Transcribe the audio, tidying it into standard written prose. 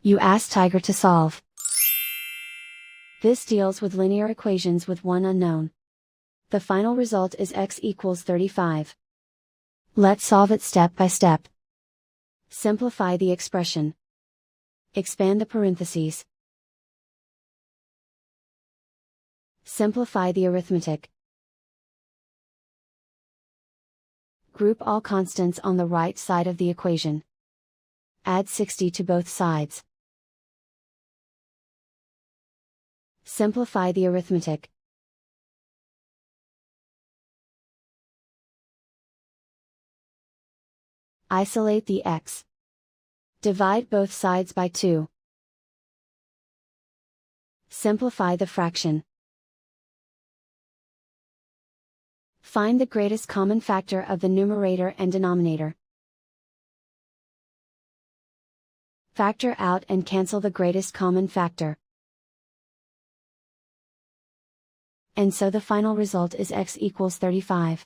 You ask Tiger to solve. This deals with linear equations with one unknown. The final result is x equals 35. Let's solve it step by step. Simplify the expression. Expand the parentheses. Simplify the arithmetic. Group all constants on the right side of the equation. Add 60 to both sides. Simplify the arithmetic. Isolate the x. Divide both sides by 2. Simplify the fraction. Find the greatest common factor of the numerator and denominator. Factor out and cancel the greatest common factor. And so the final result is x equals 35.